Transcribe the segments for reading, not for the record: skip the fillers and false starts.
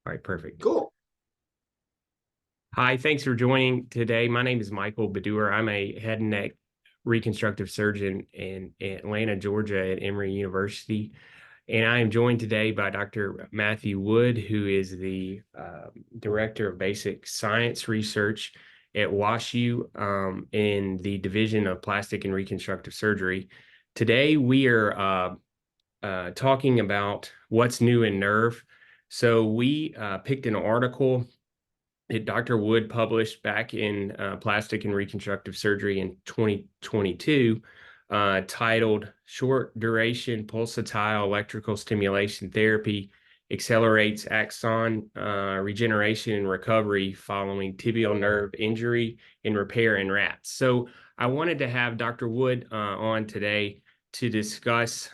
All right, perfect. Cool. Hi, thanks for joining today. My name is Michael Baddour. I'm a head and neck reconstructive surgeon in Atlanta, Georgia at Emory University. And I am joined today by Dr. Matthew Wood, who is the Director of Basic Science Research at WashU in the Division of Plastic and Reconstructive Surgery. Today, we are talking about what's new in nerve. So we picked an article that Dr. Wood published back in Plastic and Reconstructive Surgery in 2022, titled Short Duration Pulsatile Electrical Stimulation Therapy Accelerates Axon Regeneration and Recovery Following Tibial Nerve Injury and Repair in Rats. So I wanted to have Dr. Wood on today to discuss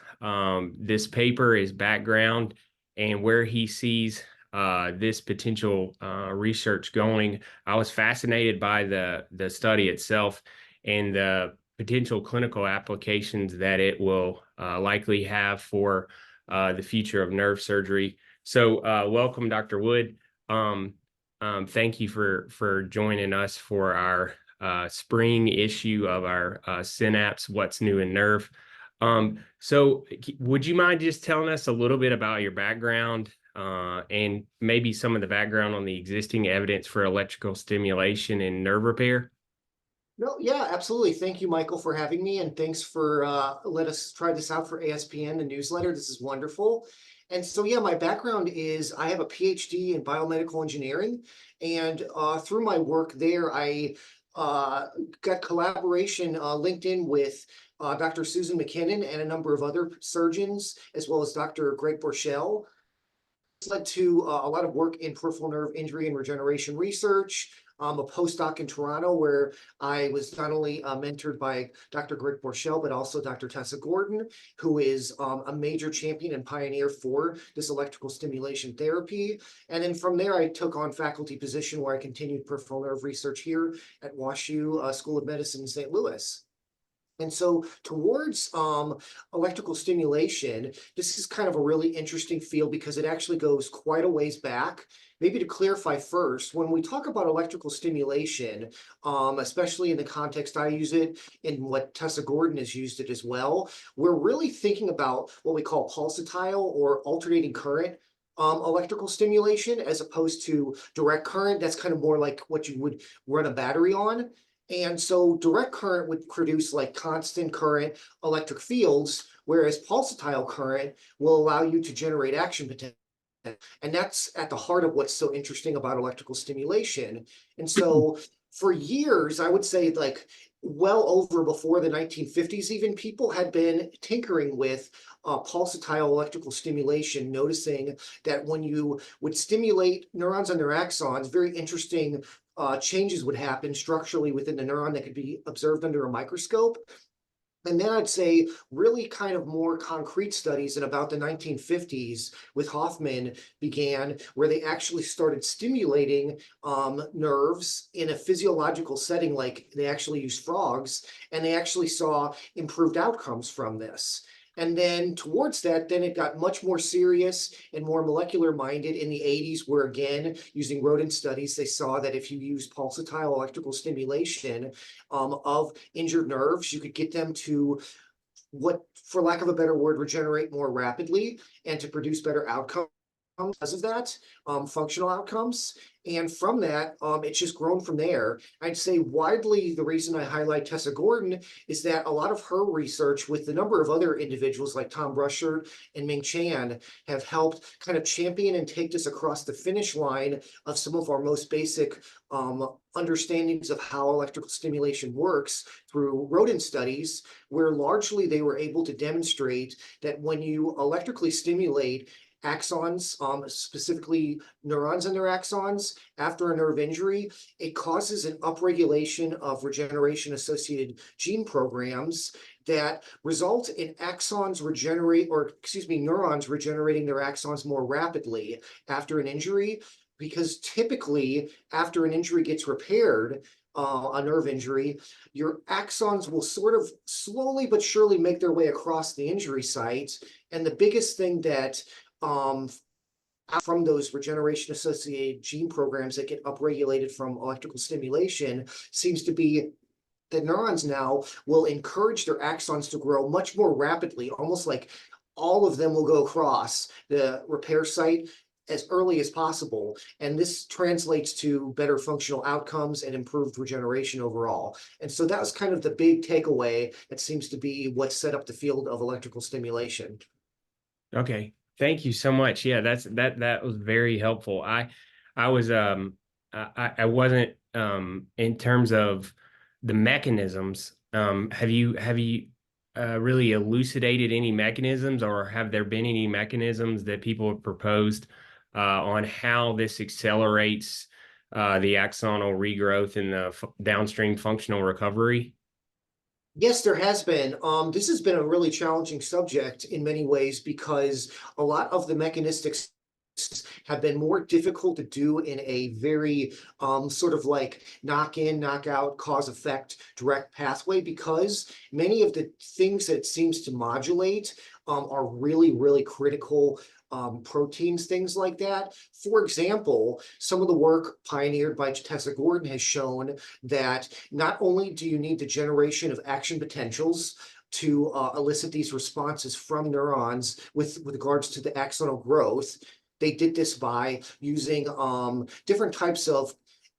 this paper, his background, and where he sees this potential research going. I was fascinated by the study itself and the potential clinical applications that it will likely have for the future of nerve surgery. So welcome, Dr. Wood. Thank you for joining us for our spring issue of our Synapse What's New in Nerve. So would you mind just telling us a little bit about your background and maybe some of the background on the existing evidence for electrical stimulation and nerve repair? No, yeah, absolutely. Thank you, Michael, for having me, and thanks for let us try this out for ASPN, the newsletter. This is wonderful. And so, yeah, my background is I have a PhD in biomedical engineering, and through my work there, I got collaboration linked in with Dr. Susan McKinnon and a number of other surgeons, as well as Dr. Greg Borchell. This led to a lot of work in peripheral nerve injury and regeneration research. A postdoc in Toronto where I was not only mentored by Dr. Greg Borchell, but also Dr. Tessa Gordon, who is a major champion and pioneer for this electrical stimulation therapy. And then from there, I took on faculty position where I continued peripheral nerve research here at WashU School of Medicine in St. Louis. And so towards electrical stimulation, this is kind of a really interesting field because it actually goes quite a ways back. Maybe to clarify first, when we talk about electrical stimulation, especially in the context I use it and what Tessa Gordon has used it as well, we're really thinking about what we call pulsatile or alternating current electrical stimulation as opposed to direct current. That's kind of more like what you would run a battery on. And so direct current would produce like constant current electric fields, whereas pulsatile current will allow you to generate action potential. And that's at the heart of what's so interesting about electrical stimulation. And so for years, I would say like well over before the 1950s, even people had been tinkering with pulsatile electrical stimulation, noticing that when you would stimulate neurons on their axons, very interesting changes would happen structurally within the neuron that could be observed under a microscope. And then I'd say really kind of more concrete studies in about the 1950s with Hoffman began, where they actually started stimulating nerves in a physiological setting, like they actually used frogs, and they actually saw improved outcomes from this. And then towards that, then it got much more serious and more molecular minded in the 80s, where again, using rodent studies, they saw that if you use pulsatile electrical stimulation of injured nerves, you could get them to what, for lack of a better word, regenerate more rapidly and to produce better outcomes because of that, functional outcomes. And from that, it's just grown from there. I'd say widely the reason I highlight Tessa Gordon is that a lot of her research with the number of other individuals like Tom Brushard and Ming Chan have helped kind of champion and take this across the finish line of some of our most basic understandings of how electrical stimulation works through rodent studies, where largely they were able to demonstrate that when you electrically stimulate axons, specifically neurons in their axons, after a nerve injury, it causes an upregulation of regeneration-associated gene programs that result in axons regenerate, or excuse me, neurons regenerating their axons more rapidly after an injury, because typically after an injury gets repaired, a nerve injury, your axons will sort of slowly but surely make their way across the injury site. And the biggest thing that from those regeneration associated gene programs that get upregulated from electrical stimulation seems to be that neurons now will encourage their axons to grow much more rapidly, almost like all of them will go across the repair site as early as possible. And this translates to better functional outcomes and improved regeneration overall. And so that was kind of the big takeaway that seems to be what set up the field of electrical stimulation. Okay. Thank you so much. Yeah, that was very helpful. I was I wasn't in terms of the mechanisms. Have you really elucidated any mechanisms, or have there been any mechanisms that people have proposed on how this accelerates the axonal regrowth and the downstream functional recovery? Yes, there has been. This has been a really challenging subject in many ways because a lot of the mechanistics have been more difficult to do in a very sort of like knock in, knock out, cause effect direct pathway, because many of the things that it seems to modulate are really, really critical proteins, things like that. For example, some of the work pioneered by Tessa Gordon has shown that not only do you need the generation of action potentials to elicit these responses from neurons with regards to the axonal growth, they did this by using different types of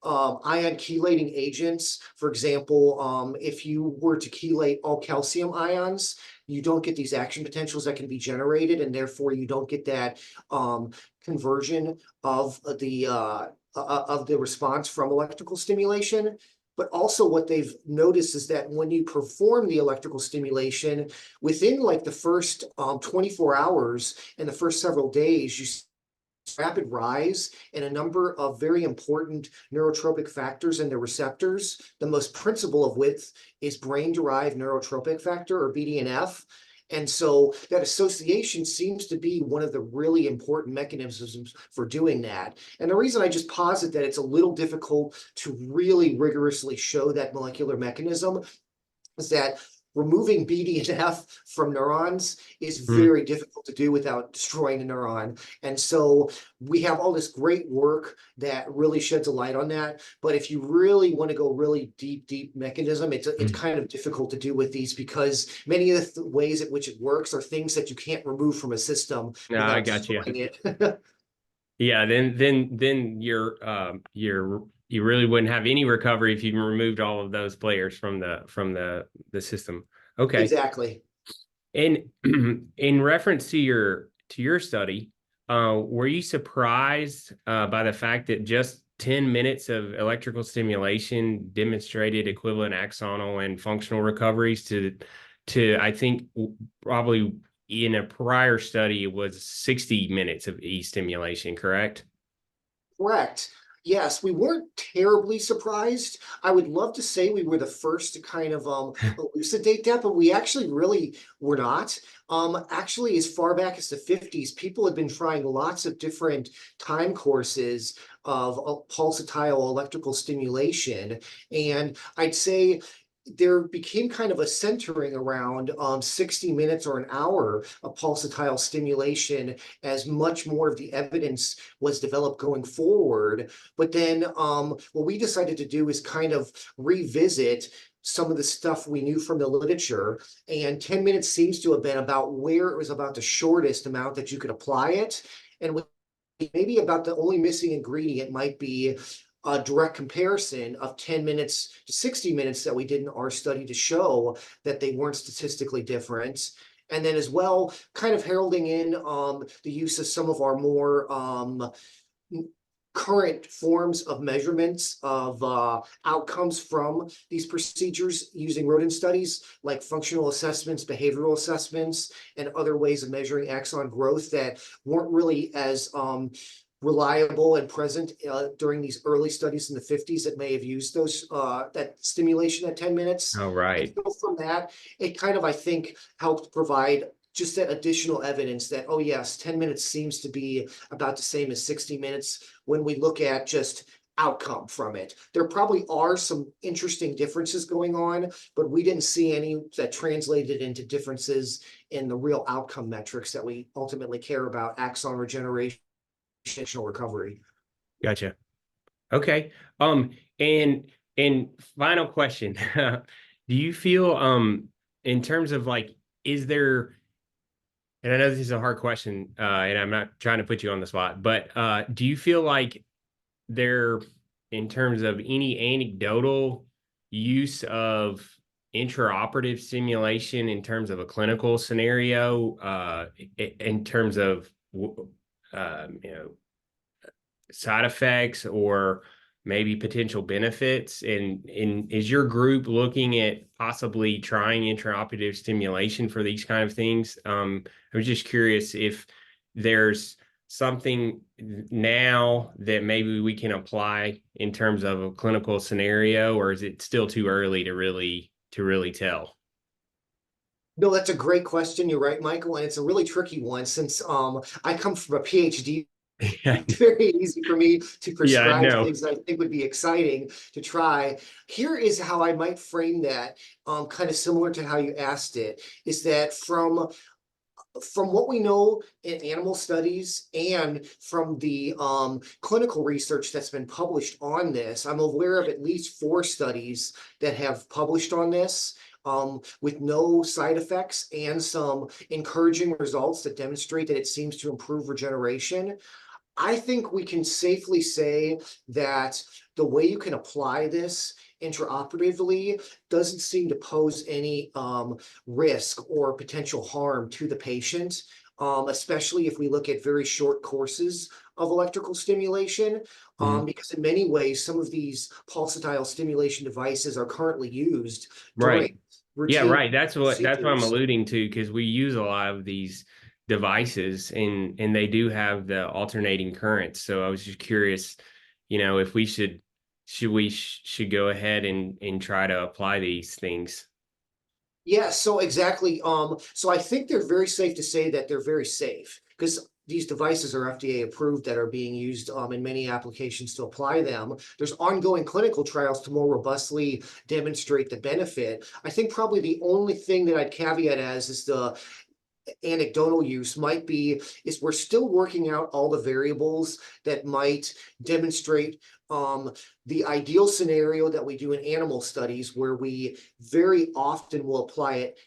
ion chelating agents. For example, if you were to chelate all calcium ions, you don't get these action potentials that can be generated, and therefore you don't get that conversion of the response from electrical stimulation. But also what they've noticed is that when you perform the electrical stimulation, within like the first 24 hours and the first several days, you rapid rise in a number of very important neurotropic factors and their receptors, the most principal of which is brain-derived neurotropic factor, or BDNF. And so that association seems to be one of the really important mechanisms for doing that. And the reason I just posit that it's a little difficult to really rigorously show that molecular mechanism is that removing BDNF from neurons is very difficult to do without destroying a neuron. And so we have all this great work that really sheds a light on that. But if you really want to go really deep mechanism, it's kind of difficult to do with these, because many of the ways at which it works are things that you can't remove from a system No, I without got you. destroying it. Yeah, then you really wouldn't have any recovery if you removed all of those players from the system. Okay. Exactly. And in reference to your study, were you surprised by the fact that just 10 minutes of electrical stimulation demonstrated equivalent axonal and functional recoveries to I think probably in a prior study it was 60 minutes of stimulation, correct? Correct. Yes, we weren't terribly surprised. I would love to say we were the first to kind of elucidate that, but we actually really were not. Actually, as far back as the 50s, people had been trying lots of different time courses of pulsatile electrical stimulation. And I'd say there became kind of a centering around 60 minutes or an hour of pulsatile stimulation as much more of the evidence was developed going forward. But then what we decided to do is kind of revisit some of the stuff we knew from the literature, and 10 minutes seems to have been about where it was about the shortest amount that you could apply it. And maybe about the only missing ingredient might be a direct comparison of 10 minutes to 60 minutes that we did in our study to show that they weren't statistically different. And then as well, kind of heralding in the use of some of our more current forms of measurements of outcomes from these procedures using rodent studies, like functional assessments, behavioral assessments, and other ways of measuring axon growth that weren't really as reliable and present during these early studies in the 50s that may have used those that stimulation at 10 minutes. Oh, And right. so from that, it kind of, I think, helped provide just that additional evidence that, oh yes, 10 minutes seems to be about the same as 60 minutes when we look at just outcome from it. There probably are some interesting differences going on, but we didn't see any that translated into differences in the real outcome metrics that we ultimately care about, axon regeneration functional recovery. Gotcha. Okay. And final question. Do you feel in terms of like, is there, and I know this is a hard question, and I'm not trying to put you on the spot, but do you feel like there, in terms of any anecdotal use of intraoperative stimulation in terms of a clinical scenario, in terms of you know, side effects or maybe potential benefits? And is your group looking at possibly trying intraoperative stimulation for these kind of things? I was just curious if there's something now that maybe we can apply in terms of a clinical scenario, or is it still too early to really tell? No, that's a great question. You're right, Michael, and it's a really tricky one since I come from a PhD. It's very easy for me to Yeah, I prescribe know. things that I think would be exciting to try. Here is how I might frame that, kind of similar to how you asked it, is that from what we know in animal studies and from the clinical research that's been published on this, I'm aware of at least 4 studies that have published on this with no side effects and some encouraging results that demonstrate that it seems to improve regeneration. I think we can safely say that the way you can apply this intraoperatively doesn't seem to pose any risk or potential harm to the patient, especially if we look at very short courses of electrical stimulation, Mhm. because in many ways, some of these pulsatile stimulation devices are currently used Right. during Yeah, routine right. That's what I'm procedures. alluding to, because we use a lot of these devices and they do have the alternating currents. So I was just curious, if we should go ahead and try to apply these things. Yeah, so exactly. So I think they're very safe to say that they're very safe because these devices are FDA approved that are being used in many applications to apply them. There's ongoing clinical trials to more robustly demonstrate the benefit. I think probably the only thing that I'd caveat as is the anecdotal use might be is we're still working out all the variables that might demonstrate the ideal scenario that we do in animal studies where we very often will apply it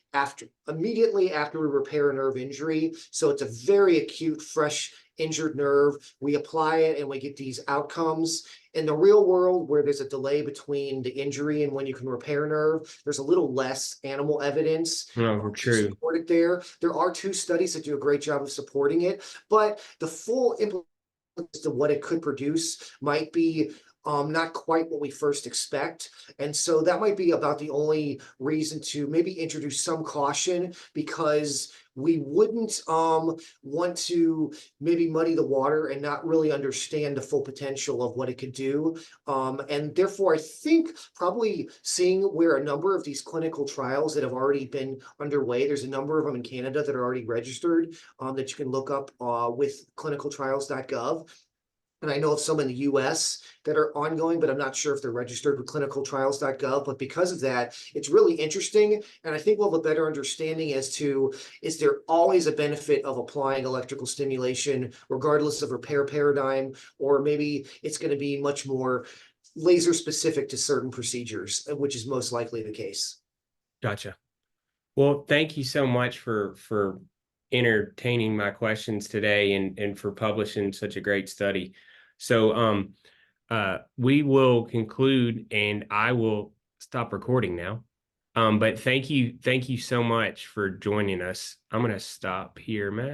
immediately after we repair a nerve injury. So it's a very acute, fresh injured nerve. We apply it and we get these outcomes. In the real world, where there's a delay between the injury and when you can repair a nerve, there's a little less animal evidence No, to true. support it there. There are 2 studies that do a great job of supporting it, but the full implications of what it could produce might be not quite what we first expect. And so that might be about the only reason to maybe introduce some caution because we wouldn't want to maybe muddy the water and not really understand the full potential of what it could do. And therefore, I think probably seeing where a number of these clinical trials that have already been underway, there's a number of them in Canada that are already registered that you can look up with clinicaltrials.gov. And I know of some in the US that are ongoing, but I'm not sure if they're registered with clinicaltrials.gov. But because of that, it's really interesting. And I think we'll have a better understanding as to, is there always a benefit of applying electrical stimulation, regardless of repair paradigm, or maybe it's going to be much more laser specific to certain procedures, which is most likely the case. Gotcha. Well, thank you so much for entertaining my questions today and for publishing such a great study. So we will conclude and I will stop recording now. But thank you so much for joining us. I'm gonna stop here, Matt.